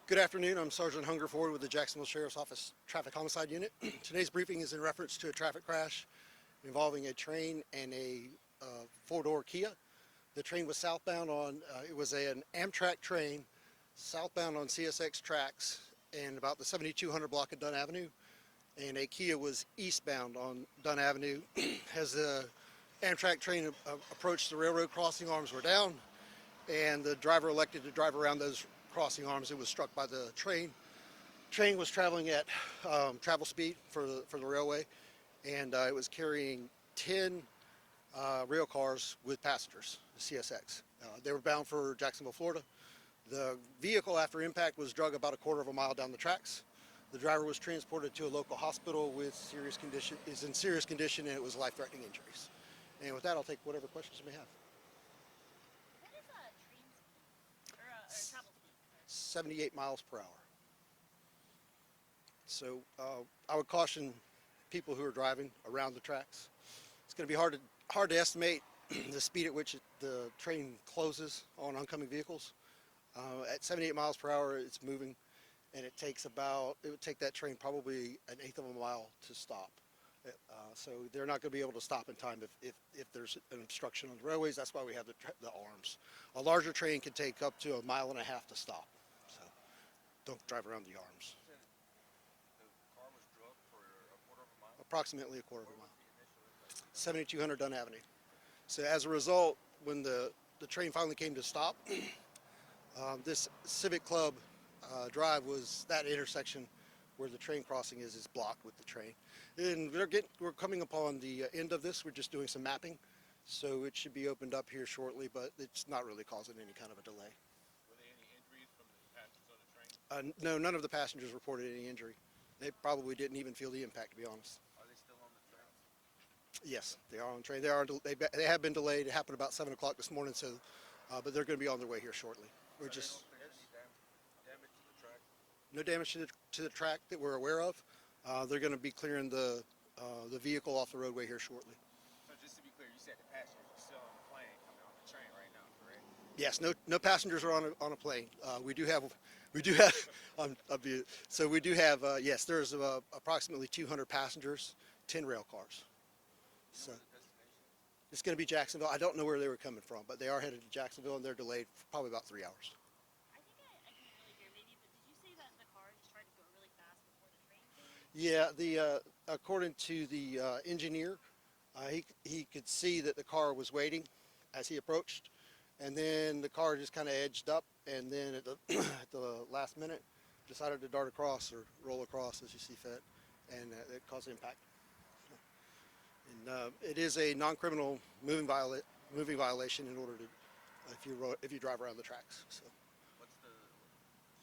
Good afternoon. I'm Sergeant Hungerford with the Jacksonville Sheriff's Office Traffic Homicide Unit. Today's briefing is in reference to a traffic crash involving a train and a four-door Kia. The train was southbound on, it was an Amtrak train southbound on CSX tracks and about the 7200 block of Dunn Avenue, and a Kia was eastbound on Dunn Avenue. As the Amtrak train approached the railroad, crossing arms were down, and the driver elected to drive around those crossing arms. It was struck by the train. Train was traveling at travel speed for the railway, and it was carrying 10 rail cars with passengers, the CSX. They were bound for Jacksonville, Florida. The vehicle, after impact, was dragged about a quarter of a mile down the tracks. The driver was transported to a local hospital with is in serious condition, and it was life-threatening injuries. And with that, I'll take whatever questions you may have. What is train speed or travel speed? 78 miles per hour. So I would caution people who are driving around the tracks. It's going to be hard to estimate the speed at which the train closes on oncoming vehicles. At 78 miles per hour, it's moving, and it would take that train probably an eighth of a mile to stop. So they're not going to be able to stop in time if there's an obstruction on the railways. That's why we have the arms. A larger train can take up to 1.5 miles to stop. So don't drive around the arms. The car was drugged for a quarter of a mile? Approximately a quarter of a mile. 7200 Dunn Avenue. So as a result, when the train finally came to stop, this Civic Club Drive was that intersection where the train crossing is blocked with the train. And we're coming upon the end of this. We're just doing some mapping, so it should be opened up here shortly, but it's not really causing any kind of a delay. Were there any injuries from the passengers on the train? No, none of the passengers reported any injury. They probably didn't even feel the impact, to be honest. Are they still on the train? Yes, they are on the train. They have been delayed. It happened about 7 o'clock this morning, so but they're going to be on their way here shortly. We're just Damage to the track? no damage to the track that we're aware of. They're going to be clearing the vehicle off the roadway here shortly. So just to be clear, you said the passengers are still on the plane coming on the train right now, correct? Yes, no passengers are on a plane. We do have yes, there's approximately 200 passengers, 10 rail cars. So it's going to be Jacksonville. I don't know where they were coming from, but they are headed to Jacksonville, and they're delayed for probably about 3 hours. I think I couldn't really hear maybe, but did you say that the car just tried to go really fast before the train came? Yeah, according to the engineer, he could see that the car was waiting as he approached, and then the car just kind of edged up, and then at the last minute decided to dart across or roll across as you see fit, and it caused impact. And it is a non-criminal moving violation in order to if you drive around the tracks. So What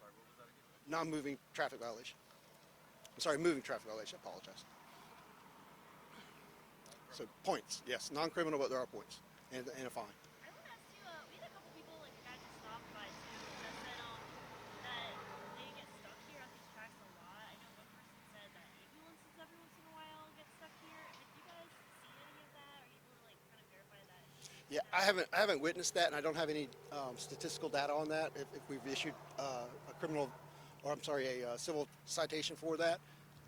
was that again? non-moving traffic violation. I'm sorry, moving traffic violation. I apologize. So points, yes, non-criminal, but there are points and a fine. I want to ask you, we had a couple people like that just stopped by too that said that they get stuck here at these tracks a lot. I know one person said that ambulances every once in a while get stuck here. Have you guys seen any of that? Are you able to like kind of verify that? Yeah, I haven't witnessed that, and I don't have any statistical data on that. If we've issued a civil citation for that.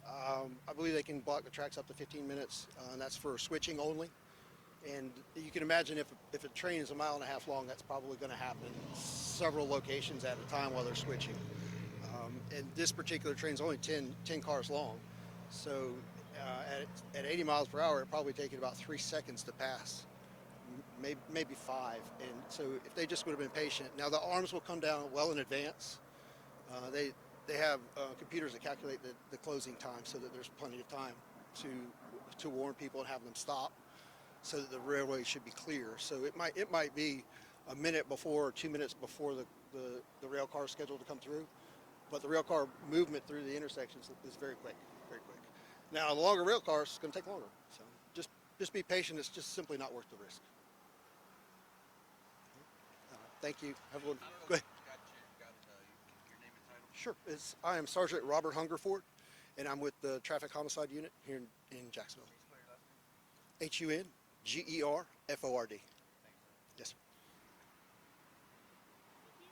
I believe they can block the tracks up to 15 minutes, and that's for switching only. And you can imagine if a train is 1.5 miles long, that's probably going to happen several locations at a time while they're switching. And this particular train is only 10 cars long, so at 80 miles per hour, it probably taken about 3 seconds to pass, maybe 5. And so if they just would have been patient. Now the arms will come down well in advance. They have computers that calculate the closing time so that there's plenty of time to warn people and have them stop, so that the railway should be clear. So it might be a minute before or 2 minutes before the rail car is scheduled to come through, but the rail car movement through the intersections is very quick, very quick. Now the longer rail cars is going to take longer, so just be patient. It's just simply not worth the risk. Thank you. Everyone, go ahead. Your name and title? Sure. I am Sergeant Robert Hungerford, and I'm with the Traffic Homicide Unit here in Jacksonville. Can you spell your last name? HUNGERFORD.